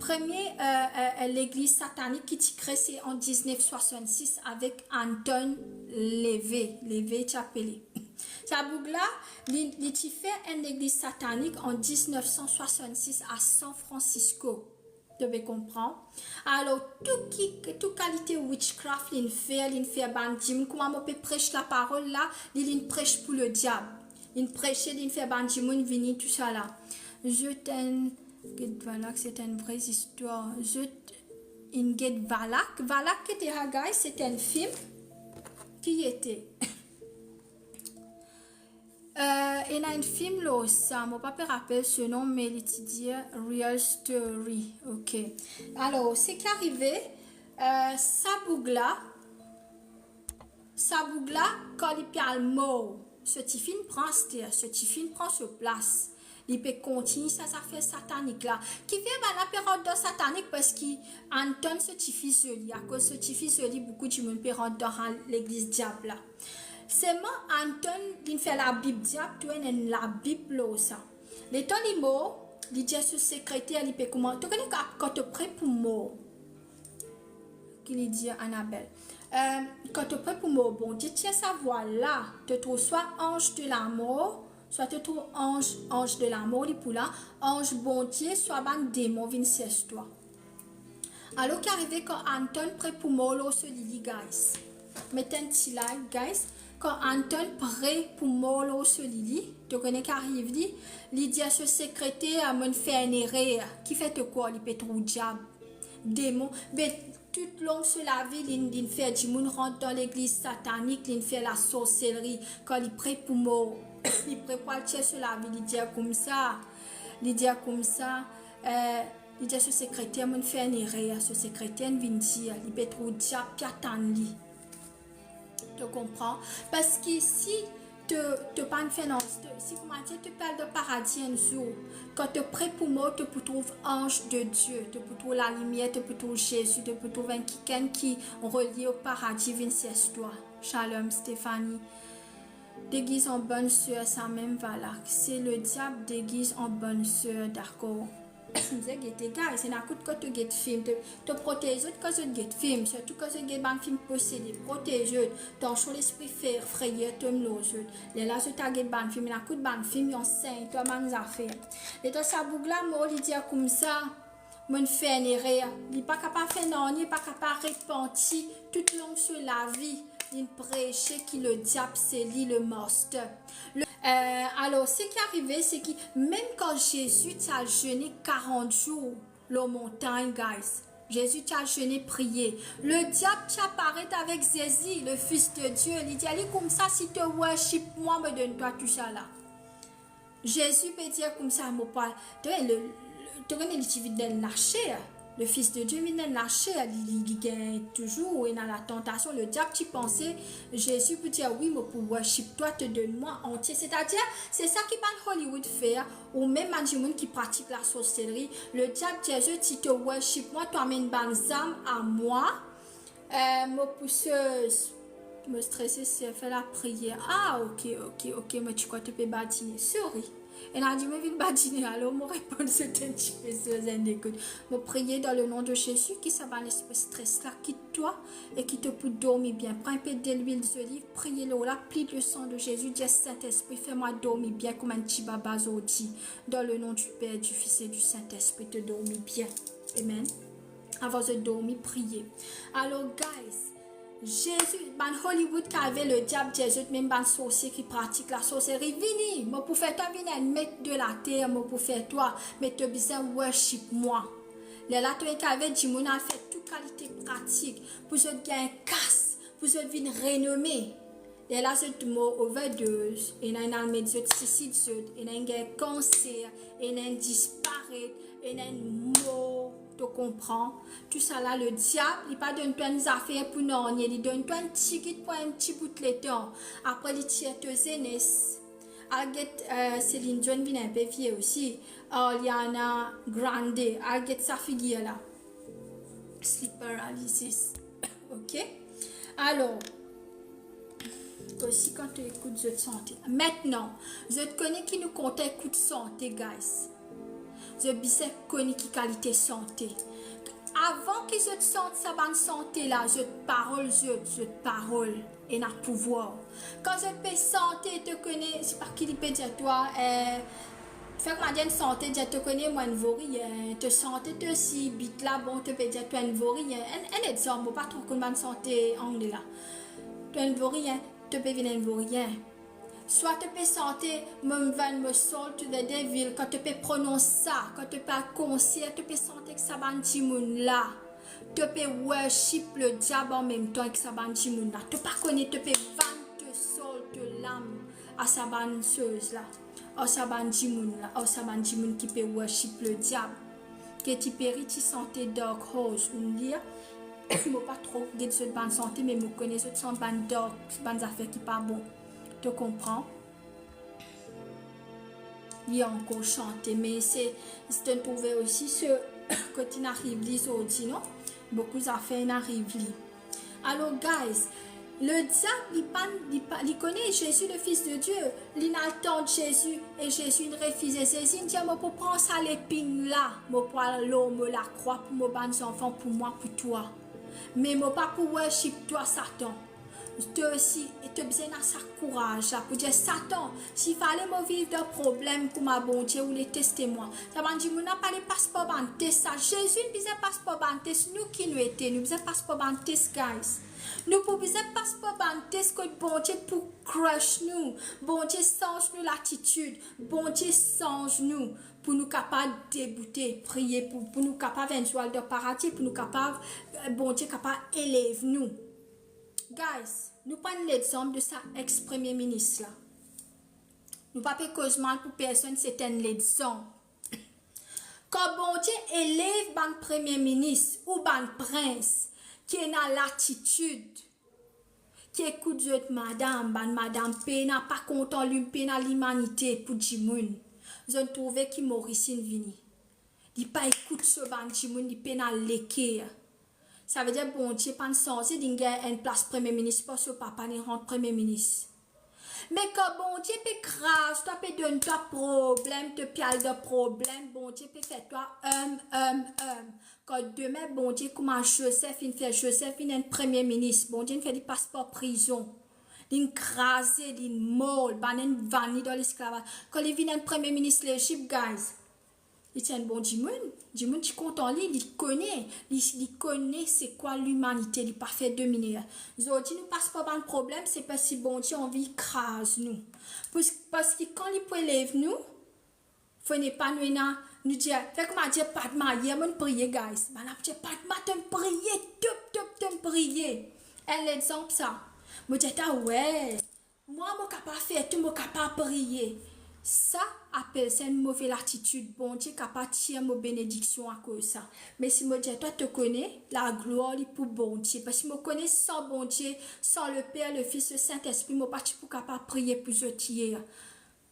premier l'église satanique qui t'y crée, c'est en 1966 avec Anton Lévé Chapelé. Sabougla, il t'y fait une église satanique en 1966 à San Francisco. Tu devez comprendre. Alors, toute qualité witchcraft, il fait bandim, comment on peut prêcher la parole là, il prêche pour le diable. Il prêche, il fait bandim, vini, tout ça là. Je t'aime. Valak, c'est une vraie histoire. Inget Valak. Valak, guys, c'est un film qui était. Il y a un film là, ça, je ne pas rappeler ce nom, mais il dit Real Story. Ok. Alors, c'est qu'arrivé, Sabougla, quand il parle mot, ce petit film prend sur place. Il peut continuer ça fait satanique là. Qui fait la période de satanique parce qu'Anton ce petit fils joli. À cause ce petit fils joli, beaucoup de monde peut rentrer dans l'église diable là. C'est moi, Anton, qui fait la Bible diable, tu es la Bible là ça. Les temps les mots, il dit à ce secrétaire, il peut comment. Tu connais quand tu es prêt pour mot. Qu'il dit à Annabelle. Quand tu es prêt pour mot, bon, tu tiens sa voix là, tu trouves soit ange de l'amour. Soit tu trouves ange de l'amour, ange bon Dieu, soit ban démon, vinces toi. Alors qu'arrivé quand Anton prêt pour molo se lili, guys. Mettez un petit like, guys. Quand Anton prêt pour molo se lili, tu connais qu'arrive dit, il dit à ce secrétaire, mon fait un erreur. Qui fait quoi, il peut trouver diable, démon, mais toute longue sur la ville, il fait du monde rentre dans l'église satanique, il fait la sorcellerie, quand il prêt pour mort. Il prépare le sur la vie, il dit comme ça, il dit à ce secrétaire, mon fait un erreur, ce secrétaire vient dire, il peut trop diable, puis attendre. Tu comprends? Parce que si tu pas une finance, si tu parles de paradis un jour, quand tu es prêt pour moi, tu peux trouver ange de Dieu, tu peux trouver la lumière, tu peux trouver Jésus, tu peux trouver quelqu'un qui relie au paradis, vinces toi. Shalom Stéphanie. Déguise en bonne sœur, ça même va là. C'est le diable déguise en bonne sœur, d'accord? C'est gars, c'est un coup de quand tu get film, te protéger quand tu get film, surtout quand tu get un film possédé, protéger, ton chaud l'esprit faire frayeur, te l'ose. Les là, je t'ai get ban film, un coup de ban film, yon saint, toi, man, affaire. Et toi, ça bouge là, moi, il dit comme ça, mon fait un erreur, il n'est pas capable de faire non, il n'est pas capable de repentir tout le long sur la vie. Il prêchait que le diable c'est lui le master. Alors, ce qui est arrivé, c'est que même quand Jésus a jeûné 40 jours, la montagne, guys, Jésus a jeûné, prié. Le diable apparaît avec Jésus, le Fils de Dieu. Il dit, allez comme ça, si tu worship moi, me donne-toi tout ça là. Jésus peut dire comme ça, mon père, tu connais l'utilité de lâcher. Le Fils de Dieu, il lâché, il gagne toujours, et dans la tentation, le diable, tu pensais, Jésus peut dire, oui, mais pour worship toi, te donne-moi entier. C'est-à-dire, c'est ça qui parle Hollywood faire, ou même un monde qui pratique la sorcellerie. Le diable, Jésus, si te worship moi, tu amènes des âmes à moi, me pousseuse, me stresser, c'est faire la prière. Ah, ok, mais tu crois que tu peux bâtiner. Sorry. Et là, je me vais badiner. Alors, mon réponse c'était un petit peu écoute. Me prier dans le nom de Jésus, qui ça va l'esprit stress là, quitte-toi et qui te peut dormir bien. Prends un peu de l'huile d'olive, priez-le là, plie le sang de Jésus, dis Saint-Esprit, fais-moi dormir bien comme un petit baba zodi. Dans le nom du Père, du Fils et du Saint-Esprit, te dormir bien. Amen. Avant de dormir, priez. Alors, guys, Jésus, ban Hollywood qui avait le diable Jésus, même ban sorcier qui pratique la sorcellerie, vini, moi pour faire toi, vini, mettre de la terre, moi pour faire toi, mais tu as besoin worship moi. Là, tu es avec du monde a fait toute qualité pratique, pour se gagner casse, pour se venir renommé. Et là, c'est une overdose, et là, il y a un médecin suicide, il y a un cancer, il y a un disparaître, il y a un mot. Tu comprends? Tout ça là, le diable, il pas donne toi des affaires pour non, il donne toi un ticket pour un petit bout de temps. Après, il tire te zénès. Céline John vient un peu vieille aussi. Liana Grande, Alget sa figure là. Sleep paralysis. Ok? Alors, aussi quand tu écoutes de santé. Maintenant, je te connais qui nous compte coup de santé, guys. je bisais connais qui qualité santé. Avant que je te sente sa bonne santé là, je te parole et n'a pouvoir. Quand je te santé, te connais, c'est pas qui peut dire toi, fait que ma dienne santé, je te connais, moi, ne vaut rien. Te santé, te si, bit là, bon, te peut dire, toi, ne vaut rien. Un exemple, pas trop qu'on bonne santé anglais là. Toi, ne vaut rien, te peut venir, ne vaut rien. Soit tu peux sentir me van me sol to the devil quand tu peux prononcer ça, quand tu peux concert, tu peux sentir que ça ban timoun là. Tu peux worship le diable en même temps que ça ban timoun là. Tu pas connaître, tu peux vendre te sol te l'âme à sa banseuse là. À sa ban timoun là, à sa ban timoun qui peut worship le diable. Que tu péris tu sentais dark horse on dit. Moi pas trop de cette bonne santé mais me connais cette son ban dark, ban affaires qui pas bon. Tu comprends? Il y a encore chanté, mais c'est de trouver aussi ce quand il arrive les autres, non? Beaucoup d'affaires n'arrivent. Alors, guys, le diable, il connaît Jésus, le Fils de Dieu. Il attend Jésus et Jésus il refuse. Jésus dit, moi pour prendre ça l'épine là, moi pour l'homme la croix pour mes enfants, pour moi, pour toi. Mais moi pas pour worship toi, Satan. Tu aussi, tu as besoin de ça courage pour dire Satan, s'il fallait me vivre de problèmes pour ma bonté ou les tester moi. Ça va dire, nous n'avons pas les passeports bantés, ça. Jésus ne besoin passeport bantés, nous qui nous étions, nous besoin passeport bantés, guys. Nous pouvons besoin passeport bantés, que bonté pour crush nous, bonté change nous l'attitude, bonté change nous pour nous capables de débouter, prier pour nous capables d'éventuellement de paradis, pour nous capables, bonté capable élève nous. Guys, nous prenons l'exemple de sa ex-premier ministre là. Nous ne pas cause mal pour personne, c'est un l'exemple. Quand bon Dieu élève ban premier ministre ou ban prince qui est dans l'attitude, qui écoute madame, ban madame P n'a pas content lui P dans l'humanité pour Jimoun. Je trouve qui Maurice vini. Il pas écoute ce ban Jimoun, il P dans l'équerre. Ça veut dire, bon Dieu, pas censé d'une une place premier ministre, parce que papa n'est rentre premier ministre. Mais quand bon Dieu peut crasse, toi peut donner toi problème, te piale de problème, bon Dieu peut faire toi, Quand demain, bon Dieu, comment Joseph, il fait Joseph, il est un premier ministre, bon Dieu, il fait des passeports prison. Il crase, il mort, il est vanni dans l'esclavage. Quand il vient un premier ministre l'Égypte, guys, il tient bon Jimoun, tu content lui, il connaît c'est quoi l'humanité, il pas fait dominer. Aujourd'hui, nous passe pas de problème, c'est parce que bon Dieu envie crase nous. Parce que quand il peut élève nous, faut ne pas nous dire, fait que m'a dit pas de marier, mon prier guys. Ben après pas de matin prier, top prier. Un exemple ça. Me dit ouais, moi capable faire tout, moi capable prier. Ça appelle ça une mauvaise attitude. Bon Dieu capable tirer ma bénédiction à cause de ça. Mais si moi dis toi te connais, la gloire est pour bon Dieu. Parce que moi connais sans bon Dieu, sans le Père, le Fils, le Saint-Esprit, moi pas pour capable prier plus de tiers.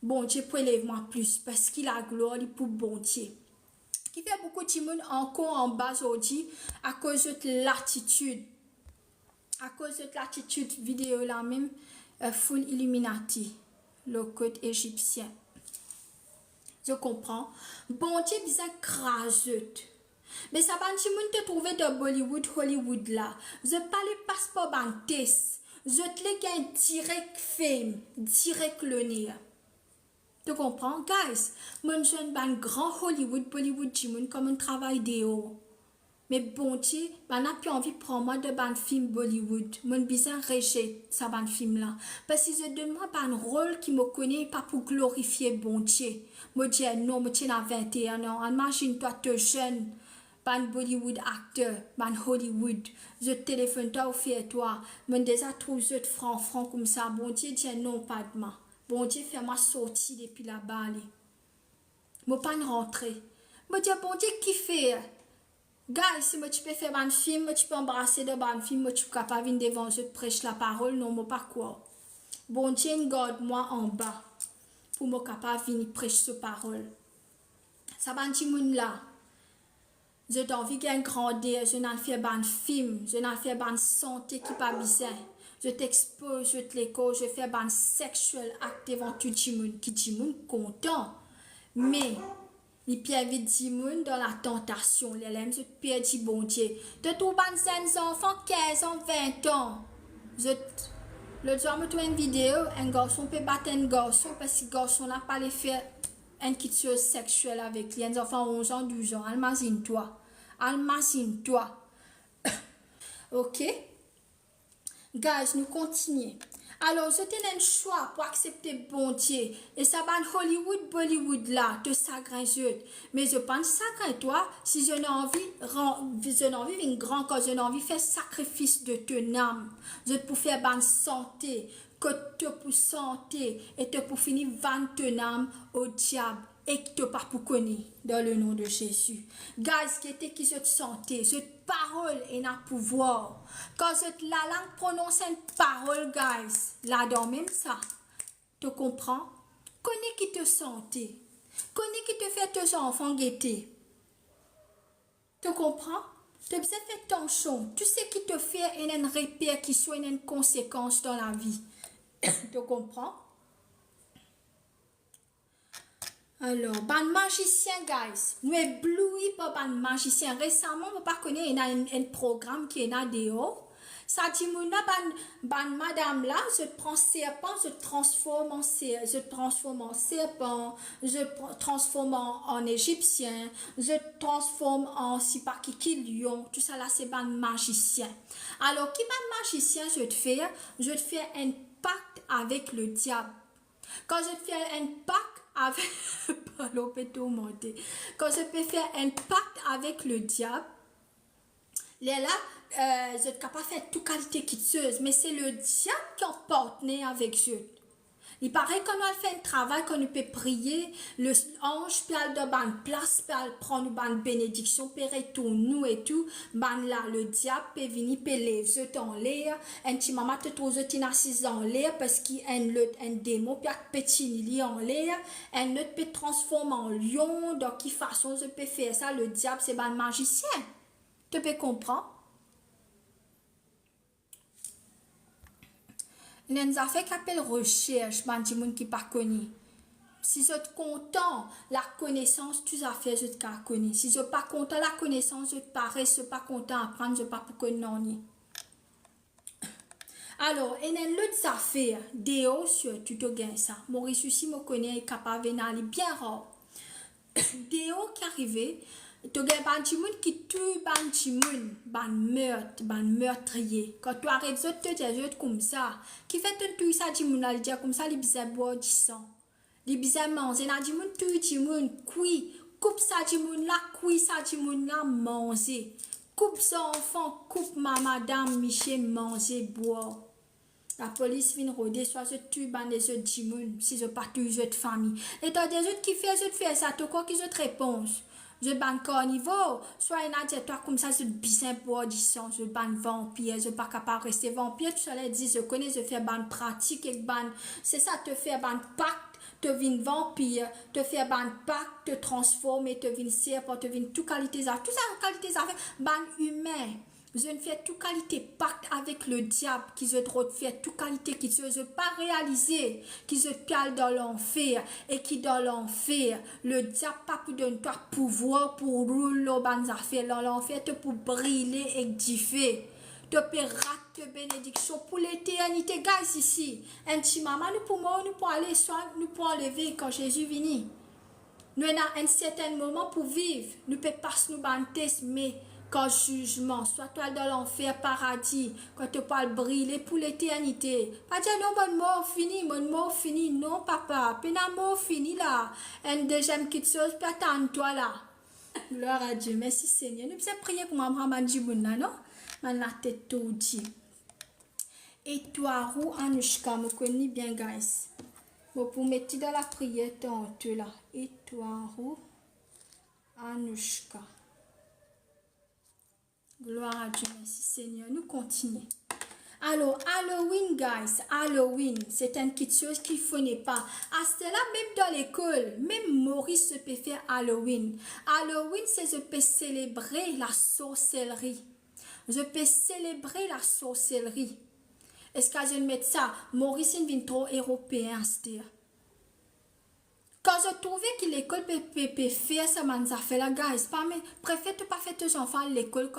Bon Dieu prélève-moi plus parce qu'il a la gloire est pour bon Dieu. Qui fait beaucoup de monde encore en bas aujourd'hui à cause de l'attitude. À cause de l'attitude vidéo là même, full Illuminati, le code égyptien. Je comprends. Bon Dieu bizarre craseux. Mais ça va si moun te trouver de Bollywood, Hollywood là. Je parle passeport bantes. Je te les gagne direct fame, direct le nez. Tu comprends? Guys, mon jeune ban grand Hollywood, Bollywood, Jimoun comme un travail déo. Mais bon Dieu, ben n'a plus envie de prendre moi de ban film Bollywood. Mon bizarre rejette ça ban film là. Parce que je donne moi un rôle qui me connaît pas pour glorifier bon Dieu. Moi dis non, moi tiens à 21 ans. Imagine toi te jeune, ban Bollywood acteur, ban Hollywood. Je téléphone toi ou fais toi. Mon déjà trouve je de franc comme ça. Bon Dieu dis non pas de moi. Bon Dieu fait moi sortir depuis là-bas. Moi pas rentrer. Moi dis bon Dieu qui fait. Guys, si moi tu peux faire un film, tu peux embrasser de un film, tu peux capable de devant je te prêche la parole, non, moi pas quoi. Bon Dieu, garde moi en bas pour moi capable de venir prêcher cette parole. Ça va petit monde là. Je t'ai envie de grandir, je n'en fais pas un film, je n'en fais pas une santé qui pas bizarre. Je t'expose, je te l'écho, je fais un sexuel acte devant tout le monde qui dit content. Mais Les pierres vite Dimoun dans la tentation. Les lames se pierre dit bon Dieu. De tout ban enfants 15 ans, 20 ans. Le jour me trouve une vidéo, un garçon peut battre un garçon parce que le garçon n'a pas les faire une chose sexuelle avec lui. Un enfant 11 ans, 12 ans. Imagine-toi. Imagine-toi. Ok? Guys, nous continuons. Alors, c'était un choix pour accepter bon Dieu. Et ça va Hollywood, Bollywood là, de sacré jeu. Mais je pense sacré toi, si je n'ai envie, une grande cause, je n'ai envie de faire sacrifice de ton âme. Je peux faire bonne santé, que tu pour santé, et te pour finir vendre ton âme au diable. Et que tu pas pour connaître dans le nom de Jésus. Guys, qui était qui cette santé, cette parole est un pouvoir. Quand la langue prononce une parole, guys, là-dedans même ça, tu comprends? Connais qui te santé, connais qui te fait tes enfants guetter. Tu comprends? Tu as besoin de faire attention. Tu sais qui te fait une repère qui soit une conséquence dans la vie. Tu comprends? Alors, ban magicien, guys. Nous éblouis par ban magicien. Récemment, on pas connaître un programme qui est là dehors. Ça dit, ban madame là, je prends serpent, je transforme en serpent, je transforme en égyptien, je transforme en si pas qui lion. Tout ça là, c'est ban magicien. Alors, qui ban magicien, je te fais un pacte avec le diable. Quand je te fais un pacte avec quand je peux faire un pacte avec le diable, je suis capable de faire toute qualité quitteuse, mais c'est le diable qui est en partenaire avec Dieu. Il paraît qu'on a fait un travail, qu'on peut prier, le ange peut aller dans une place, peut aller prendre une bénédiction, peut retourner nous et tout, là, le diable peut venir, peut lever en l'air, un petit maman te trouve assise en l'air parce qu'il y a un démon, peut petit en l'air, un autre peut transformer en lion, donc quelle façon je peux faire ça, le diable c'est un magicien, tu peux comprendre? Il y a une affaire qui s'appelle recherche, mais des gens qui ne pas connu. Si je suis content, la connaissance, tu as fait, je te connais. Si je ne suis pas content, la connaissance, je te parais, je ne suis pas content d'apprendre, je ne suis pas pour connaître. Alors, il y a une autre affaire, Déo, tu te gagnes ça. Maurice aussi me connaît, est capable de aller bien rare. Déo qui arrivait, tu as des gens qui tuent des meurtriers. Quand tu arrêtes de te dire comme ça, qui fait tout ça, tu as dit comme ça, les bizarres boire du sang. Les bizarres manger, il y a des gens qui tuent des gens, coupe ça, des gens là, cuit ça, des gens là, manger. Coupe son enfant, coupe ma madame, Michel, manger, boire. La police vient rôder, soit je tue des autres gens, si je pas tue les autres familles. Et tu as des autres qui font ça, tu crois qu'ils ont réponse. Je ban carnivore, soit il y a toi comme ça, je bien boire du sang, je ban vampire, je pas capable de rester vampire, tu allais dire, je connais, je fais ban pratique et ban, c'est ça, te faire ban pacte, te vin vampire, te faire ban pacte, te transformer, te vin serpent, te vin tout qualité ça, tout ça qualité ça, ban humain. Je ne fais toute qualité pacte avec le diable qui se doit faire toute qualité qui ne se pas réaliser, qui se cale dans l'enfer et qui dans l'enfer, le diable pas pour donner toi pouvoir pour rouler les affaires dans l'enfer, te pour briller et differ. Te peux rater bénédiction pour l'éternité, guys, ici. Un petit maman, nous pouvons aller soin, nous pouvons enlever quand Jésus vient. Nous avons un certain moment pour vivre. Nous ne pouvons pas nous banter, mais quand jugement, soit toi dans l'enfer, paradis, quand tu parles briller pour l'éternité. Pas dire non, mon mort fini, non papa, puis la mort fini là. Un deuxième petite chose, puis attends-toi là. Gloire à Dieu, merci Seigneur. Nous pouvons prier pour maman Mandjibouna, non? Man la tête tout dit. Et toi, Rou Anushka, me connais bien, guys. Bon, pour mettre dans la prière, tu là. Et toi, Rou Anushka. Gloire à Dieu, merci Seigneur. Nous continuons. Alors, Halloween, guys, Halloween, c'est une petite chose qu'il ne faut pas. À cela, même dans l'école, même Maurice peut faire Halloween. Halloween, c'est je peux célébrer la sorcellerie. Je peux célébrer la sorcellerie. Est-ce que je vais mettre ça? Maurice est trop européen, c'est-à-dire. quand je trouvais que l'école peut faire ça, man, ça fait la guys. Pas mais préfère pas faire tes enfants à l'école